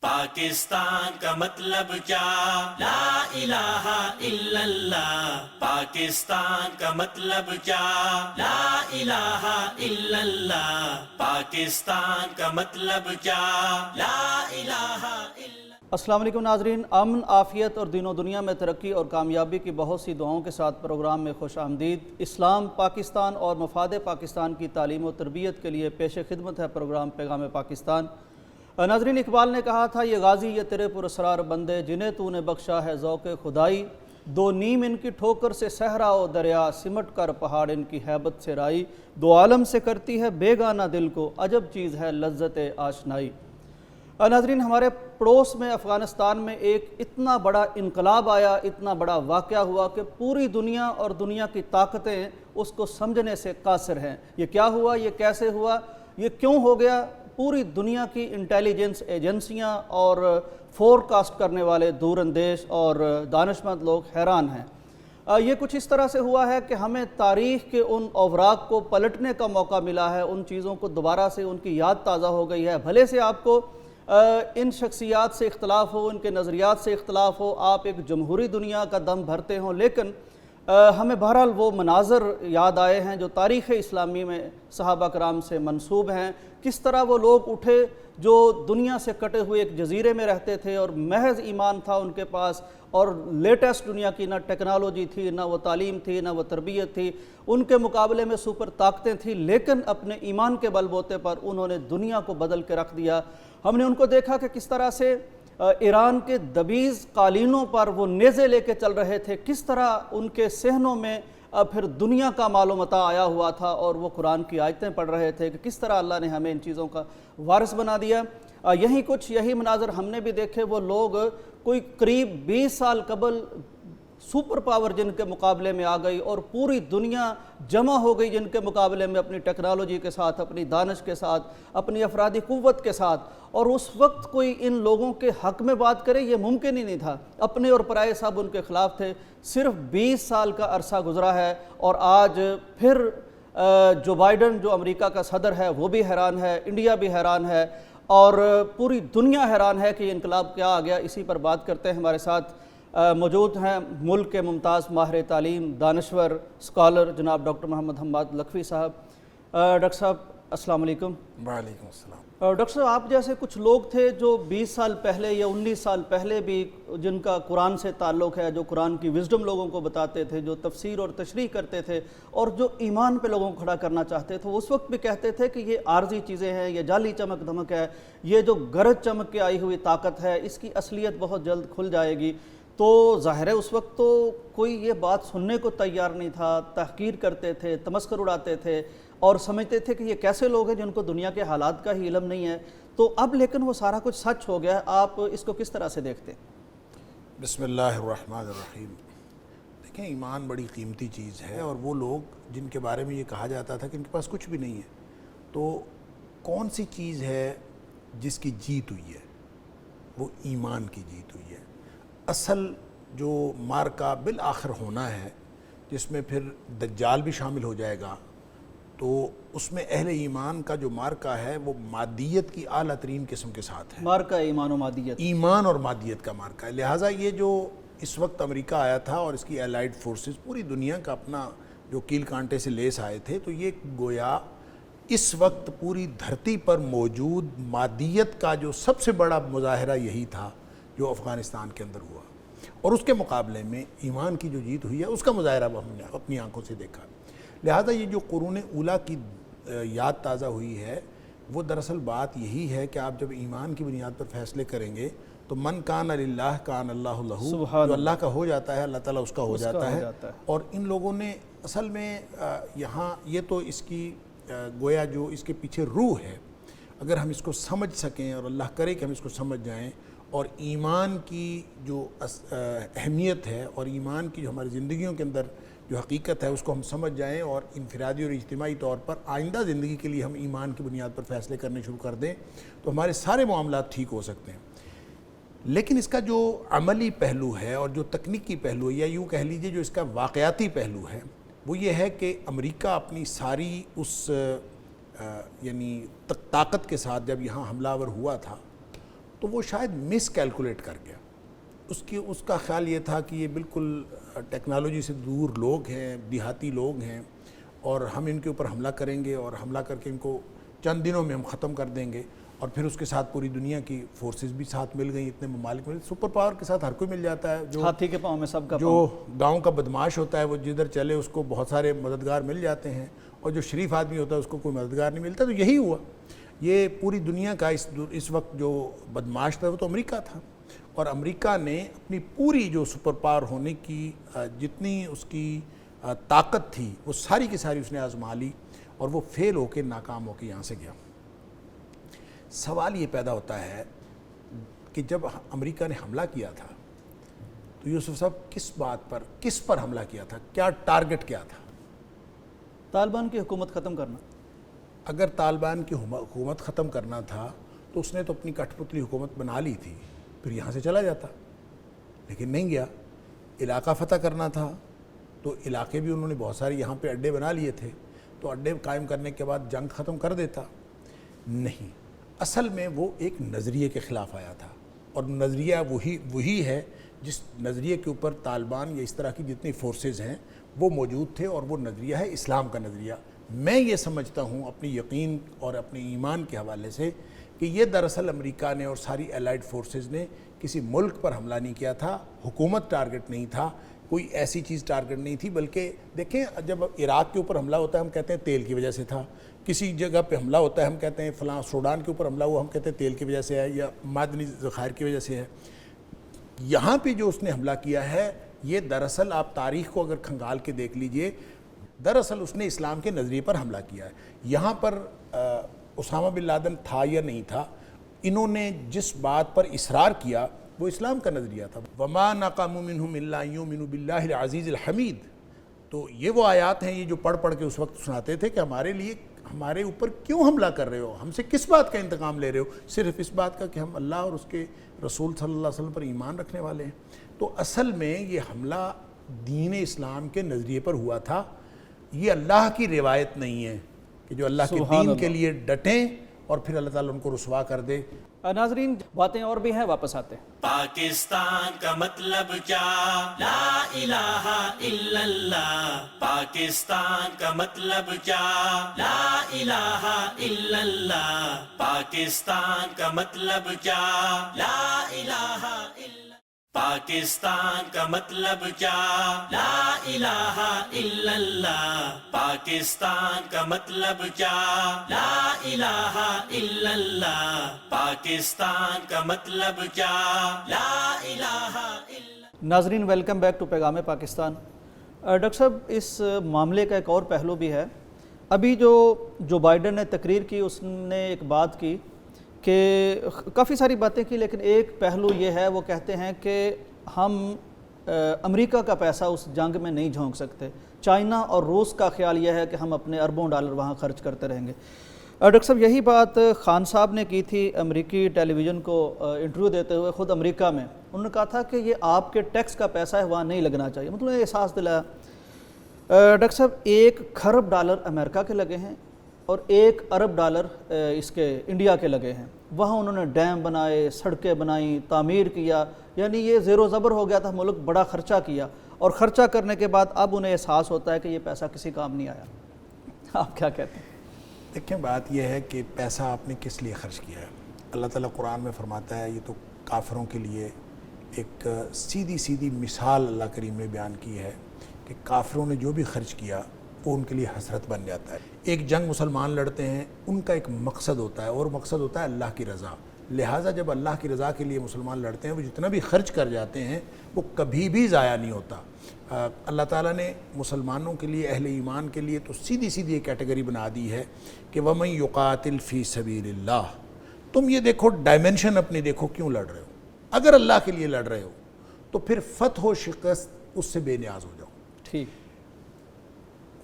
پاکستان کا مطلب کیا؟ لا الہ الا اللہ. پاکستان کا مطلب کیا؟ لا الہ الا اللہ. پاکستان کا مطلب کیا؟ لا الہ الا اللہ. السلام علیکم ناظرین. امن، عافیت اور دین و دنیا میں ترقی اور کامیابی کی بہت سی دعاؤں کے ساتھ پروگرام میں خوش آمدید. اسلام، پاکستان اور مفاد پاکستان کی تعلیم و تربیت کے لیے پیش خدمت ہے پروگرام پیغام پاکستان. ناظرین، اقبال نے کہا تھا، یہ غازی یہ تیرے پراسرار بندے جنہیں تو نے بخشا ہے ذوق خدائی. دو نیم ان کی ٹھوکر سے صحرا و دریا، سمٹ کر پہاڑ ان کی ہیبت سے رائی. دو عالم سے کرتی ہے بیگانہ دل کو، عجب چیز ہے لذت آشنائی. ناظرین، ہمارے پڑوس میں افغانستان میں ایک اتنا بڑا انقلاب آیا، اتنا بڑا واقعہ ہوا کہ پوری دنیا اور دنیا کی طاقتیں اس کو سمجھنے سے قاصر ہیں. یہ کیا ہوا، یہ کیسے ہوا، یہ کیوں ہو گیا؟ پوری دنیا کی انٹیلیجنس ایجنسیاں اور فور کاسٹ کرنے والے دور اندیش اور دانشمند لوگ حیران ہیں. یہ کچھ اس طرح سے ہوا ہے کہ ہمیں تاریخ کے ان اوراق کو پلٹنے کا موقع ملا ہے، ان چیزوں کو دوبارہ سے ان کی یاد تازہ ہو گئی ہے. بھلے سے آپ کو ان شخصیات سے اختلاف ہو، ان کے نظریات سے اختلاف ہو، آپ ایک جمہوری دنیا کا دم بھرتے ہوں، لیکن ہمیں بہرحال وہ مناظر یاد آئے ہیں جو تاریخ اسلامی میں صحابہ کرام سے منسوب ہیں. کس طرح وہ لوگ اٹھے جو دنیا سے کٹے ہوئے ایک جزیرے میں رہتے تھے اور محض ایمان تھا ان کے پاس، اور لیٹسٹ دنیا کی نہ ٹیکنالوجی تھی، نہ وہ تعلیم تھی، نہ وہ تربیت تھی. ان کے مقابلے میں سپر طاقتیں تھیں، لیکن اپنے ایمان کے بل بوتے پر انہوں نے دنیا کو بدل کے رکھ دیا. ہم نے ان کو دیکھا کہ کس طرح سے ایران کے دبیز قالینوں پر وہ نیزے لے کے چل رہے تھے، کس طرح ان کے صحنوں میں پھر دنیا کا مال و متاع آیا ہوا تھا اور وہ قرآن کی آیتیں پڑھ رہے تھے کہ کس طرح اللہ نے ہمیں ان چیزوں کا وارث بنا دیا. یہی مناظر ہم نے بھی دیکھے. وہ لوگ کوئی قریب 20 سال قبل سپر پاور جن کے مقابلے میں آ گئی اور پوری دنیا جمع ہو گئی جن کے مقابلے میں، اپنی ٹیکنالوجی کے ساتھ، اپنی دانش کے ساتھ، اپنی افرادی قوت کے ساتھ. اور اس وقت کوئی ان لوگوں کے حق میں بات کرے یہ ممکن ہی نہیں تھا. اپنے اور پرائے سب ان کے خلاف تھے. صرف 20 سال کا عرصہ گزرا ہے اور آج پھر جو بائیڈن جو امریکہ کا صدر ہے وہ بھی حیران ہے، انڈیا بھی حیران ہے اور پوری دنیا حیران ہے کہ یہ انقلاب کیا آ گیا. اسی پر بات کرتے ہیں. ہمارے ساتھ موجود ہیں ملک کے ممتاز ماہر تعلیم، دانشور، اسکالر جناب ڈاکٹر محمد حماد لکھوی صاحب. ڈاکٹر صاحب السلام علیکم. وعلیکم السلام. ڈاکٹر صاحب، آپ جیسے کچھ لوگ تھے جو 20 سال پہلے یا 19 سال پہلے بھی جن کا قرآن سے تعلق ہے، جو قرآن کی وزڈم لوگوں کو بتاتے تھے، جو تفسیر اور تشریح کرتے تھے اور جو ایمان پہ لوگوں کو کھڑا کرنا چاہتے تھے، اس وقت بھی کہتے تھے کہ یہ عارضی چیزیں ہیں، یہ جعلی چمک دھمک ہے، یہ جو گرج چمک کے آئی ہوئی طاقت ہے، اس کی اصلیت بہت جلد کھل جائے گی. تو ظاہر ہے اس وقت تو کوئی یہ بات سننے کو تیار نہیں تھا، تحقیر کرتے تھے، تمسخر اڑاتے تھے اور سمجھتے تھے کہ یہ کیسے لوگ ہیں جن کو دنیا کے حالات کا ہی علم نہیں ہے. تو اب لیکن وہ سارا کچھ سچ ہو گیا. آپ اس کو کس طرح سے دیکھتے ہیں؟ بسم اللہ الرحمن الرحیم. دیکھیں، ایمان بڑی قیمتی چیز ہے اور وہ لوگ جن کے بارے میں یہ کہا جاتا تھا کہ ان کے پاس کچھ بھی نہیں ہے، تو کون سی چیز ہے جس کی جیت ہوئی ہے؟ وہ ایمان کی جیت ہوئی ہے. اصل جو مارکا بالآخر ہونا ہے، جس میں پھر دجال بھی شامل ہو جائے گا، تو اس میں اہل ایمان کا جو مارکا ہے وہ مادیت کی اعلیٰ ترین قسم کے ساتھ ہے. مارکا ایمان و مادیت، ایمان اور مادیت کا مارکا ہے. لہٰذا یہ جو اس وقت امریکہ آیا تھا اور اس کی الائیڈ فورسز پوری دنیا کا اپنا جو کیل کانٹے سے لیس آئے تھے، تو یہ گویا اس وقت پوری دھرتی پر موجود مادیت کا جو سب سے بڑا مظاہرہ یہی تھا جو افغانستان کے اندر ہوا، اور اس کے مقابلے میں ایمان کی جو جیت ہوئی ہے اس کا مظاہرہ ہم نے اپنی آنکھوں سے دیکھا. لہذا یہ جو قرون اولیٰ کی یاد تازہ ہوئی ہے، وہ دراصل بات یہی ہے کہ آپ جب ایمان کی بنیاد پر فیصلے کریں گے تو من کان للہ کان اللہ لہ، جو اللہ کا ہو جاتا ہے اللہ تعالیٰ اس کا ہو جاتا ہے. اور ان لوگوں نے اصل میں یہاں یہ تو اس کی گویا جو اس کے پیچھے روح ہے، اگر ہم اس کو سمجھ سکیں اور اللہ کرے کہ ہم اس کو سمجھ جائیں اور ایمان کی جو اہمیت ہے اور ایمان کی جو ہماری زندگیوں کے اندر جو حقیقت ہے اس کو ہم سمجھ جائیں اور انفرادی اور اجتماعی طور پر آئندہ زندگی کے لیے ہم ایمان کی بنیاد پر فیصلے کرنے شروع کر دیں، تو ہمارے سارے معاملات ٹھیک ہو سکتے ہیں. لیکن اس کا جو عملی پہلو ہے اور جو تکنیکی پہلو ہے، یا یوں کہہ لیجئے جو اس کا واقعاتی پہلو ہے، وہ یہ ہے کہ امریکہ اپنی ساری اس یعنی طاقت کے ساتھ جب یہاں حملہ آور ہوا تھا، تو تو وہ شاید مس کیلکولیٹ کر گیا. اس کا خیال یہ تھا کہ یہ بالکل ٹیکنالوجی سے دور لوگ ہیں, دیہاتی لوگ ہیں, اور ہم ان کے اوپر حملہ کریں گے اور حملہ کر کے ان کو چند دنوں میں ہم ختم کر دیں گے, اور پھر اس کے ساتھ پوری دنیا کی فورسز بھی ساتھ مل گئیں, اتنے ممالک مل. سپر پاور کے ساتھ ہر کوئی مل جاتا ہے, جو ہاتھی کے پاؤں میں سب کا جو گاؤں کا بدماش ہوتا ہے وہ جدھر چلے اس کو بہت سارے مددگار مل جاتے ہیں, اور جو شریف آدمی ہوتا ہے اس کو کوئی مددگار نہیں ملتا. تو یہی ہوا. یہ پوری دنیا کا اس وقت جو بدماش تھا وہ تو امریکہ تھا, اور امریکہ نے اپنی پوری جو سپر پاور ہونے کی جتنی اس کی طاقت تھی وہ ساری کی ساری اس نے آزما لی, اور وہ فیل ہو کے ناکام ہو کے یہاں سے گیا. سوال یہ پیدا ہوتا ہے کہ جب امریکہ نے حملہ کیا تھا تو یوسف صاحب کس پر حملہ کیا تھا, کیا ٹارگٹ کیا تھا؟ طالبان کی حکومت ختم کرنا. اگر طالبان کی حکومت ختم کرنا تھا تو اس نے تو اپنی کٹھ پتلی حکومت بنا لی تھی, پھر یہاں سے چلا جاتا, لیکن نہیں گیا. علاقہ فتح کرنا تھا تو علاقے بھی انہوں نے بہت سارے یہاں پہ اڈے بنا لیے تھے, تو اڈے قائم کرنے کے بعد جنگ ختم کر دیتا. نہیں, اصل میں وہ ایک نظریے کے خلاف آیا تھا, اور نظریہ وہی ہے جس نظریے کے اوپر طالبان یا اس طرح کی جتنی فورسز ہیں وہ موجود تھے, اور وہ نظریہ ہے اسلام کا نظریہ. میں یہ سمجھتا ہوں اپنی یقین اور اپنے ایمان کے حوالے سے کہ یہ دراصل امریکہ نے اور ساری الائیڈ فورسز نے کسی ملک پر حملہ نہیں کیا تھا, حکومت ٹارگٹ نہیں تھا, کوئی ایسی چیز ٹارگٹ نہیں تھی. بلکہ دیکھیں, جب عراق کے اوپر حملہ ہوتا ہے ہم کہتے ہیں تیل کی وجہ سے تھا, کسی جگہ پہ حملہ ہوتا ہے ہم کہتے ہیں فلاں سوڈان کے اوپر حملہ ہوا, ہم کہتے ہیں تیل کی وجہ سے ہے یا معدنی ذخائر کی وجہ سے ہے. یہاں پہ جو اس نے حملہ کیا ہے یہ دراصل آپ تاریخ کو اگر کھنگال کے دیکھ لیجئے, دراصل اس نے اسلام کے نظریے پر حملہ کیا ہے. یہاں پر اسامہ بن لادن تھا یا نہیں تھا, انہوں نے جس بات پر اصرار کیا وہ اسلام کا نظریہ تھا. وَمَا نَقَمُوا مِنْهُمْ إِلَّا أَن يُؤْمِنُوا بِاللَّهِ الْعَزِيزِ الْحَمِيدِ. تو یہ وہ آیات ہیں, یہ جو پڑھ کے اس وقت سناتے تھے کہ ہمارے اوپر کیوں حملہ کر رہے ہو, ہم سے کس بات کا انتقام لے رہے ہو, صرف اس بات کا کہ ہم اللہ اور اس کے رسول صلی اللہ علیہ وسلم پر ایمان رکھنے والے ہیں. تو اصل میں یہ حملہ دین اسلام کے نظریے پر ہوا تھا. یہ اللہ کی روایت نہیں ہے کہ جو اللہ کے دین کے لیے ڈٹیں اور پھر اللہ تعالیٰ ان کو رسوا کر دے. ناظرین, باتیں اور بھی ہیں, واپس آتے ہیں. پاکستان کا مطلب کیا؟ لا الہ الا اللہ. پاکستان کا مطلب کیا؟ لا الہ الا اللہ. پاکستان کا مطلب کیا؟ لا الہ الا اللہ. پاکستان کا مطلب کیا؟ لا الہ الا اللہ. پاکستان کا مطلب کیا؟ لا الہ الا اللہ. پاکستان کا مطلب کیا؟ لا الہ الا. ناظرین, ویلکم بیک ٹو پیغام پاکستان. ڈاکٹر صاحب, اس معاملے کا ایک اور پہلو بھی ہے. ابھی جو بائیڈن نے تقریر کی اس نے ایک بات کی کہ کافی ساری باتیں کی, لیکن ایک پہلو یہ ہے, وہ کہتے ہیں کہ ہم امریکہ کا پیسہ اس جنگ میں نہیں جھونک سکتے. چائنا اور روس کا خیال یہ ہے کہ ہم اپنے اربوں ڈالر وہاں خرچ کرتے رہیں گے. ڈاکٹر صاحب, یہی بات خان صاحب نے کی تھی امریکی ٹیلی ویژن کو انٹرویو دیتے ہوئے خود امریکہ میں. انہوں نے کہا تھا کہ یہ آپ کے ٹیکس کا پیسہ ہے, وہاں نہیں لگنا چاہیے. مطلب یہ احساس دلایا. ڈاکٹر صاحب, $1 کھرب امریکہ کے لگے ہیں اور $1 ارب اس کے انڈیا کے لگے ہیں. وہاں انہوں نے ڈیم بنائے, سڑکیں بنائیں, تعمیر کیا, یعنی یہ زیر و زبر ہو گیا تھا. ملک بڑا خرچہ کیا, اور خرچہ کرنے کے بعد اب انہیں احساس ہوتا ہے کہ یہ پیسہ کسی کام نہیں آیا. آپ کیا کہتے ہیں؟ دیکھیں, بات یہ ہے کہ پیسہ آپ نے کس لیے خرچ کیا ہے. اللہ تعالیٰ قرآن میں فرماتا ہے, یہ تو کافروں کے لیے ایک سیدھی مثال اللہ کریم نے بیان کی ہے کہ کافروں نے جو بھی خرچ کیا وہ ان کے لیے حسرت بن جاتا ہے. ایک جنگ مسلمان لڑتے ہیں, ان کا ایک مقصد ہوتا ہے, اور مقصد ہوتا ہے اللہ کی رضا. لہٰذا جب اللہ کی رضا کے لیے مسلمان لڑتے ہیں, وہ جتنا بھی خرچ کر جاتے ہیں وہ کبھی بھی ضائع نہیں ہوتا. اللہ تعالیٰ نے مسلمانوں کے لیے, اہل ایمان کے لیے تو سیدھی ایک کیٹیگری بنا دی ہے کہ وَمَن يُقَاتِلْ فِي سَبِيلِ اللَّهِ. تم یہ دیکھو, ڈائمنشن اپنی دیکھو, کیوں لڑ رہے ہو. اگر اللہ کے لیے لڑ رہے ہو تو پھر فتح و شکست اس سے بے نیاز ہو جاؤ. ٹھیک.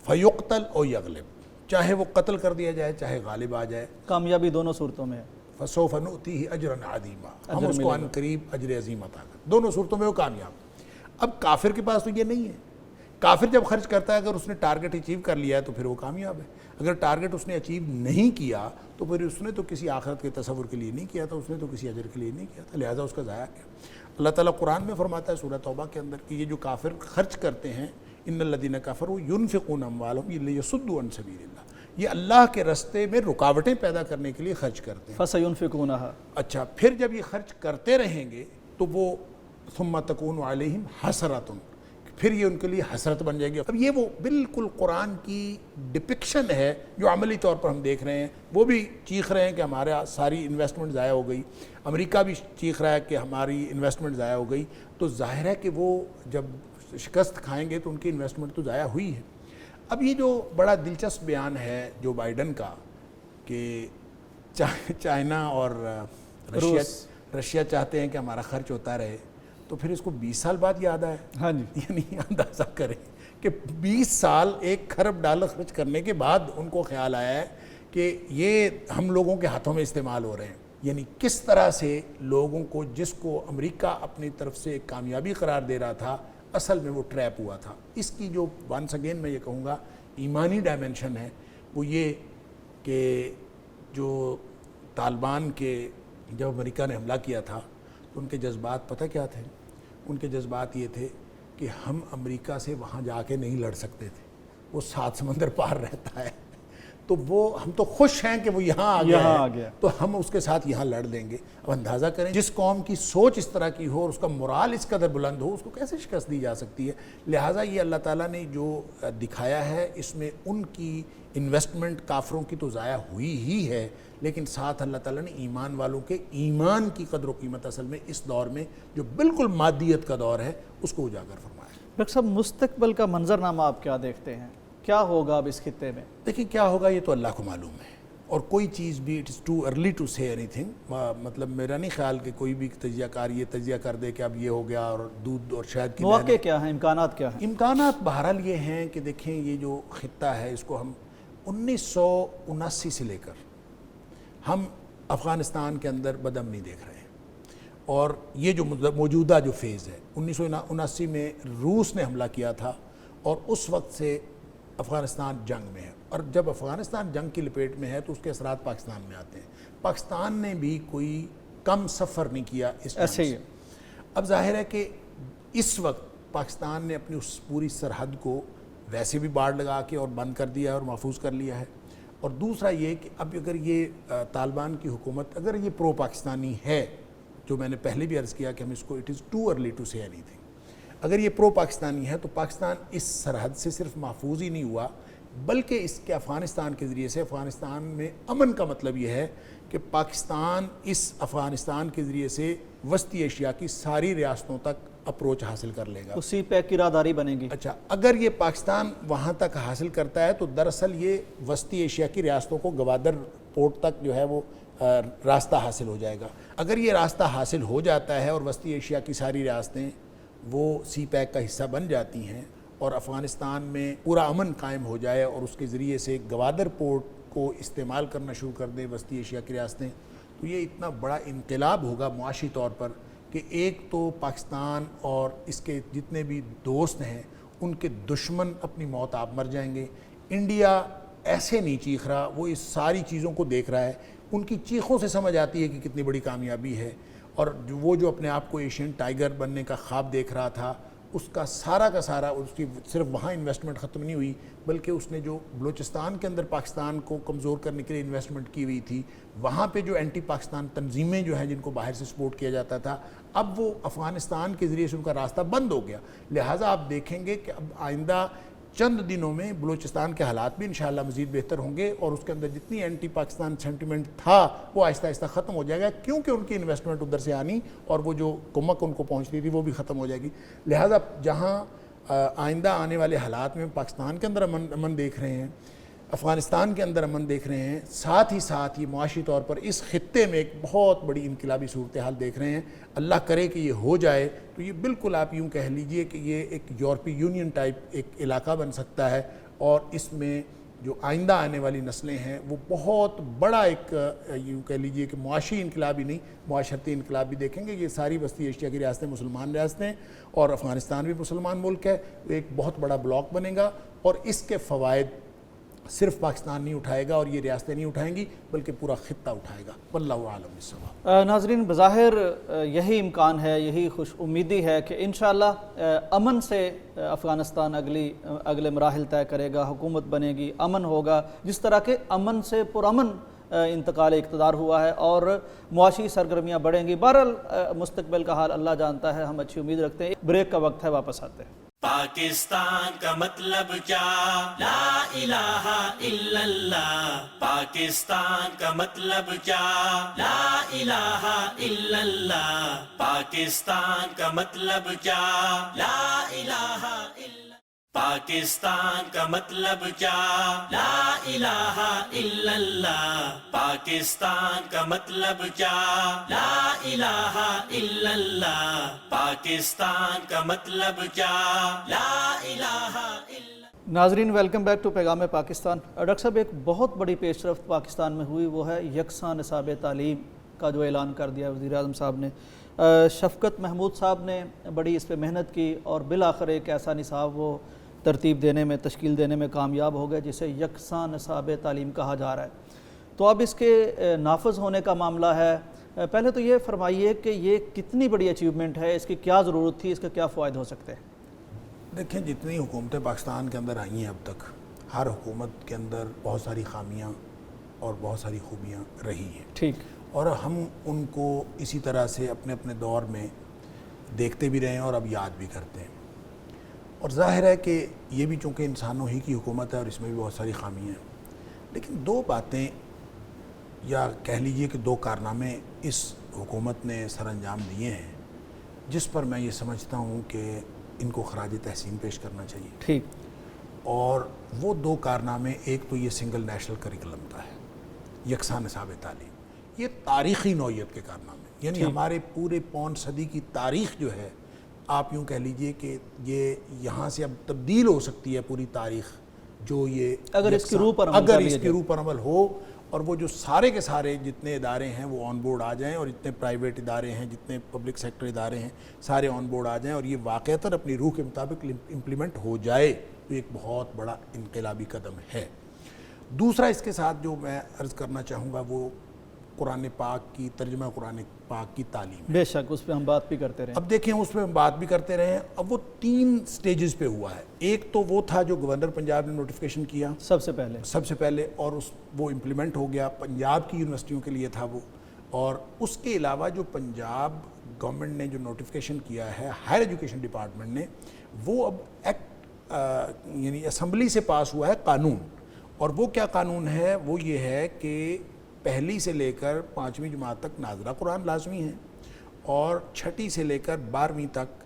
فَيُقْتَلْ أَوْ يَغْلِبْ, چاہے وہ قتل کر دیا جائے چاہے غالب آ جائے. کامیابی دونوں صورتوں میں ہے. فَسَوْفَ نُؤْتِيهِ أَجْرًا عَظِيمًا, ہم اس کو عن قریب اجر عظیم عطا کریں. دونوں صورتوں میں وہ کامیاب. اب کافر کے پاس تو یہ نہیں ہے. کافر جب خرچ کرتا ہے اگر اس نے ٹارگٹ اچیو کر لیا ہے تو پھر وہ کامیاب ہے، اگر ٹارگٹ اس نے اچیو نہیں کیا تو پھر اس نے تو کسی آخرت کے تصور کے لیے نہیں کیا تھا، اس نے تو کسی اجر کے لیے نہیں کیا تھا، لہٰذا اس کا ضائع کیا۔ اللہ تعالیٰ قرآن میں فرماتا ہے سورہ توبہ کے اندر کہ یہ جو کافر خرچ کرتے ہیں، ان الذین کفروا ينفقون اموالهم لیصدوا عن سبیل اللہ، یہ اللہ کے راستے میں رکاوٹیں پیدا کرنے کے لیے خرچ کرتے ہیں۔ فَسَيُنْفِقُونَهَا، اچھا پھر جب یہ خرچ کرتے رہیں گے تو وہ ثم تکون علیہم حسرۃ، پھر یہ ان کے لیے حسرت بن جائے گی۔ اب یہ وہ بالکل قرآن کی ڈپکشن ہے جو عملی طور پر ہم دیکھ رہے ہیں، وہ بھی چیخ رہے ہیں کہ ہمارا ساری انویسٹمنٹ ضائع ہو گئی، امریکہ بھی چیخ رہا ہے کہ ہماری انویسٹمنٹ ضائع ہو گئی، تو ظاہر ہے کہ وہ جب شکست کھائیں گے تو ان کی انویسٹمنٹ تو ضائع ہوئی ہے۔ اب یہ جو بڑا دلچسپ بیان ہے جو بائیڈن کا کہ چائنا اور رشیا چاہتے ہیں کہ ہمارا خرچ ہوتا رہے، تو پھر اس کو 20 سال بعد یاد آیا۔ ہاں جی، یعنی اندازہ کریں کہ 20 سال $1 کھرب خرچ کرنے کے بعد ان کو خیال آیا ہے کہ یہ ہم لوگوں کے ہاتھوں میں استعمال ہو رہے ہیں۔ یعنی کس طرح سے لوگوں کو، جس کو امریکہ اپنی طرف سے ایک کامیابی قرار دے رہا تھا، اصل میں وہ ٹریپ ہوا تھا۔ اس کی جو ونس اگین میں یہ کہوں گا ایمانی ڈائمنشن ہے وہ یہ کہ جو طالبان کے جب امریکہ نے حملہ کیا تھا تو ان کے جذبات پتہ کیا تھے؟ ان کے جذبات یہ تھے کہ ہم امریکہ سے وہاں جا کے نہیں لڑ سکتے تھے، وہ 7 سمندر پار رہتا ہے، تو وہ ہم تو خوش ہیں کہ وہ یہاں آ گیا تو ہم اس کے ساتھ یہاں لڑ دیں گے۔ اب اندازہ کریں جس قوم کی سوچ اس طرح کی ہو اور اس کا مورال اس قدر بلند ہو، اس کو کیسے شکست دی جا سکتی ہے؟ لہٰذا یہ اللہ تعالیٰ نے جو دکھایا ہے اس میں ان کی انویسٹمنٹ کافروں کی تو ضائع ہوئی ہی ہے، لیکن ساتھ اللہ تعالیٰ نے ایمان والوں کے ایمان کی قدر و قیمت اصل میں اس دور میں جو بالکل مادیت کا دور ہے اس کو اجاگر فرمایا۔ ڈاکٹر صاحب مستقبل کا منظرنامہ آپ کیا دیکھتے ہیں؟ کیا ہوگا اب اس خطے میں؟ دیکھیں کیا ہوگا یہ تو اللہ کو معلوم ہے، اور کوئی چیز بھی it is too early to say anything, مطلب میرا نہیں خیال کہ کوئی بھی تجزیہ کار یہ تجزیہ کر دے کہ اب یہ ہو گیا اور دودھ اور شہد کی مواقع کیا ہیں، امکانات کیا ہیں؟ امکانات بہرحال یہ ہیں کہ دیکھیں یہ جو خطہ ہے اس کو ہم 1979 سے لے کر ہم افغانستان کے اندر بدامنی دیکھ رہے ہیں، اور یہ جو موجودہ جو فیز ہے 1979 میں روس نے حملہ کیا تھا اور اس وقت سے افغانستان جنگ میں ہے، اور جب افغانستان جنگ کی لپیٹ میں ہے تو اس کے اثرات پاکستان میں آتے ہیں۔ پاکستان نے بھی کوئی کم سفر نہیں کیا اس جنگ سے۔ اب ظاہر ہے کہ اس وقت پاکستان نے اپنی اس پوری سرحد کو ویسے بھی باڑ لگا کے اور بند کر دیا ہے اور محفوظ کر لیا ہے، اور دوسرا یہ کہ اب اگر یہ طالبان کی حکومت اگر یہ پرو پاکستانی ہے، جو میں نے پہلے بھی عرض کیا کہ ہم اس کو it is too early to say anything, اگر یہ پرو پاکستانی ہے تو پاکستان اس سرحد سے صرف محفوظ ہی نہیں ہوا بلکہ اس کے افغانستان کے ذریعے سے، افغانستان میں امن کا مطلب یہ ہے کہ پاکستان اس افغانستان کے ذریعے سے وسطی ایشیا کی ساری ریاستوں تک اپروچ حاصل کر لے گا، اسی پہ کی راہداری بنے گی۔ اچھا اگر یہ پاکستان وہاں تک حاصل کرتا ہے تو دراصل یہ وسطی ایشیا کی ریاستوں کو گوادر پورٹ تک جو ہے وہ راستہ حاصل ہو جائے گا۔ اگر یہ راستہ حاصل ہو جاتا ہے اور وسطی ایشیا کی ساری ریاستیں وہ سی پیک کا حصہ بن جاتی ہیں اور افغانستان میں پورا امن قائم ہو جائے اور اس کے ذریعے سے گوادر پورٹ کو استعمال کرنا شروع کر دیں وسطی ایشیا کی ریاستیں، تو یہ اتنا بڑا انقلاب ہوگا معاشی طور پر کہ ایک تو پاکستان اور اس کے جتنے بھی دوست ہیں ان کے دشمن اپنی موت آپ مر جائیں گے۔ انڈیا ایسے نہیں چیخ رہا، وہ اس ساری چیزوں کو دیکھ رہا ہے، ان کی چیخوں سے سمجھ آتی ہے کہ کتنی بڑی کامیابی ہے، اور وہ جو اپنے آپ کو ایشین ٹائیگر بننے کا خواب دیکھ رہا تھا اس کا سارا اس کی صرف وہاں انویسٹمنٹ ختم نہیں ہوئی بلکہ اس نے جو بلوچستان کے اندر پاکستان کو کمزور کرنے کے لیے انویسٹمنٹ کی ہوئی تھی، وہاں پہ جو اینٹی پاکستان تنظیمیں جو ہیں جن کو باہر سے سپورٹ کیا جاتا تھا، اب وہ افغانستان کے ذریعے سے ان کا راستہ بند ہو گیا۔ لہٰذا آپ دیکھیں گے کہ اب آئندہ چند دنوں میں بلوچستان کے حالات بھی انشاءاللہ مزید بہتر ہوں گے اور اس کے اندر جتنی اینٹی پاکستان سینٹیمنٹ تھا وہ آہستہ آہستہ ختم ہو جائے گا، کیونکہ ان کی انویسٹمنٹ ادھر سے آنی اور وہ جو کمک ان کو پہنچتی تھی وہ بھی ختم ہو جائے گی۔ لہٰذا جہاں آئندہ آنے والے حالات میں پاکستان کے اندر امن دیکھ رہے ہیں، افغانستان کے اندر امن دیکھ رہے ہیں، ساتھ ہی ساتھ یہ معاشی طور پر اس خطے میں ایک بہت بڑی انقلابی صورتحال دیکھ رہے ہیں۔ اللہ کرے کہ یہ ہو جائے تو یہ بالکل آپ یوں کہہ لیجئے کہ یہ ایک یورپی یونین ٹائپ ایک علاقہ بن سکتا ہے، اور اس میں جو آئندہ آنے والی نسلیں ہیں وہ بہت بڑا ایک یوں کہہ لیجئے کہ معاشی انقلاب ہی نہیں معاشرتی انقلاب بھی دیکھیں گے. یہ ساری وسطی ایشیا کی ریاستیں مسلمان ریاستیں ہیں اور افغانستان بھی مسلمان ملک ہے. ایک بہت بڑا بلاک بنے گا اور اس کے فوائد صرف پاکستان نہیں اٹھائے گا اور یہ ریاستیں نہیں اٹھائیں گی بلکہ پورا خطہ اٹھائے گا. واللہ عالم بالصواب. ناظرین، بظاہر یہی امکان ہے، یہی خوش امیدی ہے کہ انشاءاللہ امن سے افغانستان اگلے مراحل طے کرے گا، حکومت بنے گی، امن ہوگا، جس طرح کے امن سے پرامن انتقال اقتدار ہوا ہے اور معاشی سرگرمیاں بڑھیں گی. بہرحال مستقبل کا حال اللہ جانتا ہے، ہم اچھی امید رکھتے ہیں. بریک کا وقت ہے، واپس آتے ہیں. پاکستان کا مطلب کیا؟ لا الہ الا اللہ. پاکستان کا مطلب کیا؟ لا الہ الا اللہ. پاکستان کا مطلب کیا؟ لا الہ الا. پاکستان کا مطلب کیا؟ لا الہ الا اللہ. پاکستان کا مطلب کیا؟ لا الہ الا اللہ. پاکستان کا مطلب کیا؟ لا الہ الا. ناظرین، ویلکم بیک ٹو پیغام پاکستان. ڈاکٹر صاحب، ایک بہت بڑی پیش رفت پاکستان میں ہوئی، وہ ہے یکساں نصاب تعلیم کا جو اعلان کر دیا وزیر اعظم صاحب نے. شفقت محمود صاحب نے بڑی اس پہ محنت کی اور بالآخر ایک ایسا نصاب وہ ترتیب دینے میں، تشکیل دینے میں کامیاب ہو گئے جسے یکساں نصاب تعلیم کہا جا رہا ہے. تو اب اس کے نافذ ہونے کا معاملہ ہے. پہلے تو یہ فرمائیے کہ یہ کتنی بڑی اچیومنٹ ہے، اس کی کیا ضرورت تھی، اس کے کیا فوائد ہو سکتے ہیں؟ دیکھیں، جتنی حکومتیں پاکستان کے اندر آئی ہیں اب تک، ہر حکومت کے اندر بہت ساری خامیاں اور بہت ساری خوبیاں رہی ہیں. ٹھیک. اور ہم ان کو اسی طرح سے اپنے اپنے دور میں دیکھتے بھی رہے ہیں اور اب یاد بھی کرتے ہیں. اور ظاہر ہے کہ یہ بھی چونکہ انسانوں ہی کی حکومت ہے اور اس میں بھی بہت ساری خامیاں ہیں. لیکن دو باتیں یا کہہ لیجئے کہ دو کارنامے اس حکومت نے سر انجام دیے ہیں جس پر میں یہ سمجھتا ہوں کہ ان کو خراج تحسین پیش کرنا چاہیے. ٹھیک. اور وہ دو کارنامے، ایک تو یہ سنگل نیشنل کریکلم کا ہے، یکساں نصاب تعلیم. یہ تاریخی نوعیت کے کارنامے، یعنی ہمارے پورے پون صدی کی تاریخ جو ہے، آپ یوں کہہ لیجئے کہ یہ یہاں سے اب تبدیل ہو سکتی ہے پوری تاریخ، جو یہ اگر اس کی روح پر عمل ہو اور وہ جو سارے کے سارے جتنے ادارے ہیں وہ آن بورڈ آ جائیں اور جتنے پرائیویٹ ادارے ہیں، جتنے پبلک سیکٹر ادارے ہیں، سارے آن بورڈ آ جائیں اور یہ واقعتاً اپنی روح کے مطابق امپلیمنٹ ہو جائے تو ایک بہت بڑا انقلابی قدم ہے. دوسرا اس کے ساتھ جو میں عرض کرنا چاہوں گا وہ قرآن پاک کی، ترجمہ قرآن پاک کی تعلیم. بے شک اس پہ ہم بات بھی کرتے رہے. اب دیکھیں اس پہ ہم بات بھی کرتے رہے ہیں. اب وہ 3 سٹیجز پہ ہوا ہے. ایک تو وہ تھا جو گورنر پنجاب نے نوٹیفیکیشن کیا سب سے پہلے اور وہ امپلیمنٹ ہو گیا، پنجاب کی یونیورسٹیوں کے لیے تھا وہ. اور اس کے علاوہ جو پنجاب گورنمنٹ نے جو نوٹیفیکیشن کیا ہے ہائر ایجوکیشن ڈپارٹمنٹ نے، وہ اب ایکٹ یعنی اسمبلی سے پاس ہوا ہے قانون. اور وہ کیا قانون ہے؟ وہ یہ ہے کہ پہلی سے لے کر 5ویں جماعت تک ناظرہ قرآن لازمی ہے اور 6ٹھی سے لے کر 12ویں تک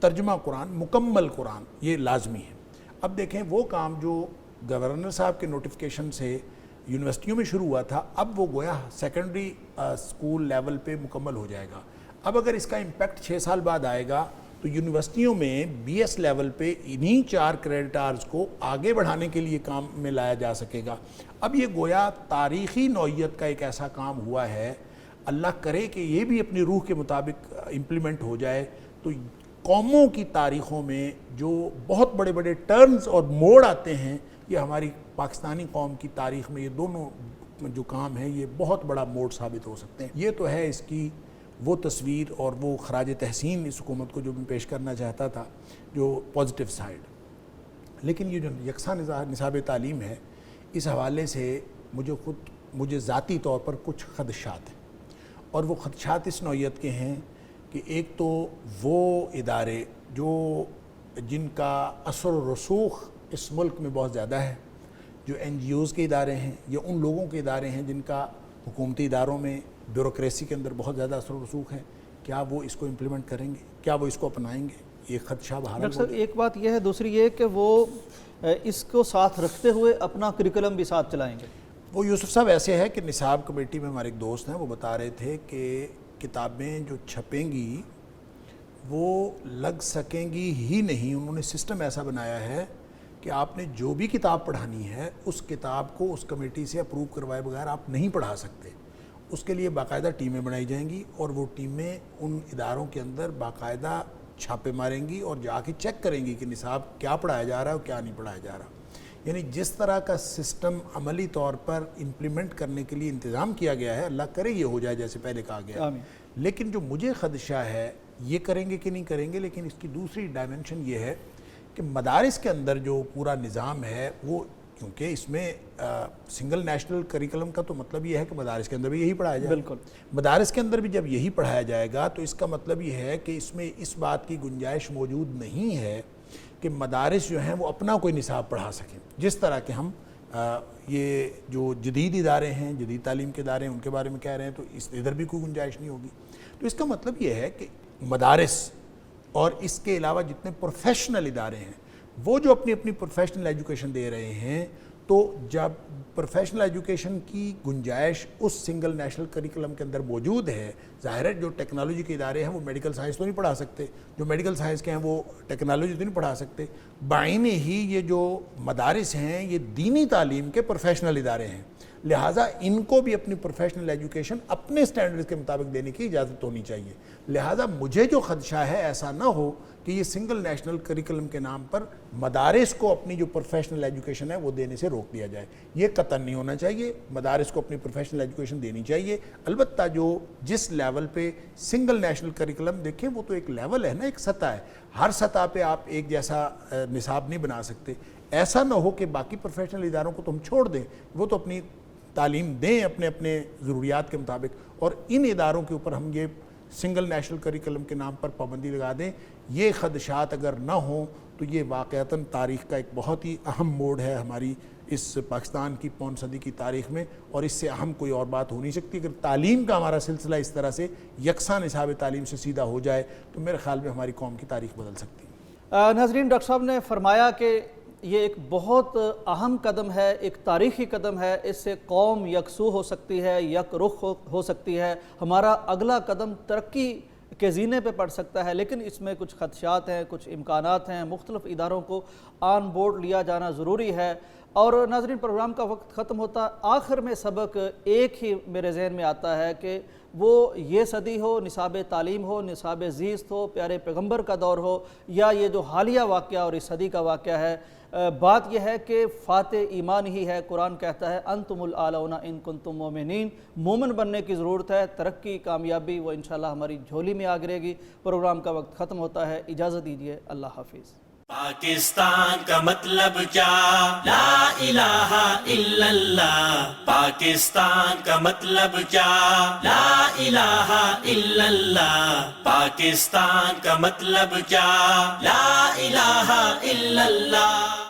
ترجمہ قرآن، مکمل قرآن یہ لازمی ہے. اب دیکھیں وہ کام جو گورنر صاحب کے نوٹیفیکیشن سے یونیورسٹیوں میں شروع ہوا تھا، اب وہ گویا سیکنڈری اسکول لیول پہ مکمل ہو جائے گا. اب اگر اس کا امپیکٹ 6 سال بعد آئے گا تو یونیورسٹیوں میں بی ایس لیول پہ انہی 4 کریڈٹ آورز کو آگے بڑھانے کے لیے کام میں لایا جا سکے گا. اب یہ گویا تاریخی نوعیت کا ایک ایسا کام ہوا ہے، اللہ کرے کہ یہ بھی اپنی روح کے مطابق امپلیمنٹ ہو جائے تو قوموں کی تاریخوں میں جو بہت بڑے بڑے ٹرنز اور موڑ آتے ہیں، یہ ہماری پاکستانی قوم کی تاریخ میں یہ دونوں جو کام ہیں یہ بہت بڑا موڑ ثابت ہو سکتے ہیں. یہ تو ہے اس کی وہ تصویر اور وہ خراج تحسین اس حکومت کو جو میں پیش کرنا چاہتا تھا، جو پازیٹیو سائیڈ. لیکن یہ جو یکساں نصاب تعلیم ہے، اس حوالے سے مجھے ذاتی طور پر کچھ خدشات ہیں. اور وہ خدشات اس نوعیت کے ہیں کہ ایک تو وہ ادارے جن کا اثر و رسوخ اس ملک میں بہت زیادہ ہے، جو این جی اوز کے ادارے ہیں یا ان لوگوں کے ادارے ہیں جن کا حکومتی اداروں میں بیوروکریسی کے اندر بہت زیادہ اثر و رسوخ ہے، کیا وہ اس کو امپلیمنٹ کریں گے؟ کیا وہ اس کو اپنائیں گے؟ یہ خدشہ بہار. ڈاکٹر صاحب ایک بات یہ ہے، دوسری یہ کہ وہ اس کو ساتھ رکھتے ہوئے اپنا کریکلم بھی ساتھ چلائیں گے. وہ یوسف صاحب ایسے ہے کہ نصاب کمیٹی میں ہمارے ایک دوست ہیں، وہ بتا رہے تھے کہ کتابیں جو چھپیں گی وہ لگ سکیں گی ہی نہیں. انہوں نے سسٹم ایسا بنایا ہے کہ آپ نے جو بھی کتاب پڑھانی ہے اس کتاب کو اس کمیٹی سے اپروو کروائے بغیر آپ نہیں پڑھا سکتے. اس کے لیے باقاعدہ ٹیمیں بنائی جائیں گی اور وہ ٹیمیں ان اداروں کے اندر باقاعدہ چھاپے ماریں گی اور جا کے چیک کریں گی کہ نصاب کیا پڑھایا جا رہا ہے اور کیا نہیں پڑھایا جا رہا. یعنی جس طرح کا سسٹم عملی طور پر امپلیمنٹ کرنے کے لیے انتظام کیا گیا ہے, اللہ کرے یہ ہو جائے جیسے پہلے کہا گیا. لیکن جو مجھے خدشہ ہے یہ کریں گے کہ نہیں کریں گے, لیکن اس کی دوسری ڈائمنشن یہ ہے کہ مدارس کے اندر جو پورا نظام ہے وہ, کیونکہ اس میں سنگل نیشنل کریکلم کا تو مطلب یہ ہے کہ مدارس کے اندر بھی یہی پڑھایا جائے. بالکل. مدارس کے اندر بھی جب یہی پڑھایا جائے گا تو اس کا مطلب یہ ہے کہ اس میں اس بات کی گنجائش موجود نہیں ہے کہ مدارس جو ہیں وہ اپنا کوئی نصاب پڑھا سکیں. جس طرح کہ ہم یہ جو جدید ادارے ہیں, جدید تعلیم کے ادارے ہیں, ان کے بارے میں کہہ رہے ہیں, تو اس ادھر بھی کوئی گنجائش نہیں ہوگی. تو اس کا مطلب یہ ہے کہ مدارس اور اس کے علاوہ جتنے پروفیشنل ادارے ہیں وہ جو اپنی اپنی پروفیشنل ایجوکیشن دے رہے ہیں, تو جب پروفیشنل ایجوکیشن کی گنجائش اس سنگل نیشنل کریکلم کے اندر موجود ہے, ظاہر ہے جو ٹیکنالوجی کے ادارے ہیں وہ میڈیکل سائنس تو نہیں پڑھا سکتے, جو میڈیکل سائنس کے ہیں وہ ٹیکنالوجی تو نہیں پڑھا سکتے. بعین ہی یہ جو مدارس ہیں یہ دینی تعلیم کے پروفیشنل ادارے ہیں, لہٰذا ان کو بھی اپنی پروفیشنل ایجوکیشن اپنے سٹینڈرڈز کے مطابق دینے کی اجازت ہونی چاہیے. لہٰذا مجھے جو خدشہ ہے ایسا نہ ہو کہ یہ سنگل نیشنل کریکلم کے نام پر مدارس کو اپنی جو پروفیشنل ایجوکیشن ہے وہ دینے سے روک دیا جائے. یہ قطعاً نہیں ہونا چاہیے. مدارس کو اپنی پروفیشنل ایجوکیشن دینی چاہیے. البتہ جو جس لیول پہ سنگل نیشنل کریکلم, دیکھیں وہ تو ایک لیول ہے نا, ایک سطح ہے, ہر سطح پہ آپ ایک جیسا نصاب نہیں بنا سکتے. ایسا نہ ہو کہ باقی پروفیشنل اداروں کو تو ہم چھوڑ دیں, وہ تو اپنی تعلیم دیں اپنے اپنے ضروریات کے مطابق, اور ان اداروں کے اوپر ہم یہ سنگل نیشنل کریکلم کے نام پر پابندی لگا دیں. یہ خدشات اگر نہ ہوں تو یہ واقعتاً تاریخ کا ایک بہت ہی اہم موڑ ہے ہماری اس پاکستان کی پون صدی کی تاریخ میں, اور اس سے اہم کوئی اور بات ہو نہیں سکتی. اگر تعلیم کا ہمارا سلسلہ اس طرح سے یکساں نصاب تعلیم سے سیدھا ہو جائے تو میرے خیال میں ہماری قوم کی تاریخ بدل سکتی ہے. ناظرین, ڈاکٹر صاحب نے فرمایا کہ یہ ایک بہت اہم قدم ہے, ایک تاریخی قدم ہے. اس سے قوم یکسو ہو سکتی ہے, یک رخ ہو سکتی ہے, ہمارا اگلا قدم ترقی کے زینے پہ پڑ سکتا ہے. لیکن اس میں کچھ خدشات ہیں, کچھ امکانات ہیں, مختلف اداروں کو آن بورڈ لیا جانا ضروری ہے. اور ناظرین, پروگرام کا وقت ختم ہوتا, آخر میں سبق ایک ہی میرے ذہن میں آتا ہے کہ وہ یہ صدی ہو, نصاب تعلیم ہو, نصاب زیست ہو, پیارے پیغمبر کا دور ہو, یا یہ جو حالیہ واقعہ اور اس صدی کا واقعہ ہے, بات یہ ہے کہ فاتح ایمان ہی ہے. قرآن کہتا ہے انتم الاعلون ان کنتم مومنین. مومن بننے کی ضرورت ہے. ترقی, کامیابی وہ انشاءاللہ ہماری جھولی میں آ گرے گی. پروگرام کا وقت ختم ہوتا ہے, اجازت دیجیے, اللہ حافظ. پاکستان کا مطلب کیا؟ لا الہ الا اللہ. پاکستان کا مطلب کیا؟ لا الہ الا اللہ. پاکستان کا مطلب کیا؟ لا الہ الا اللہ.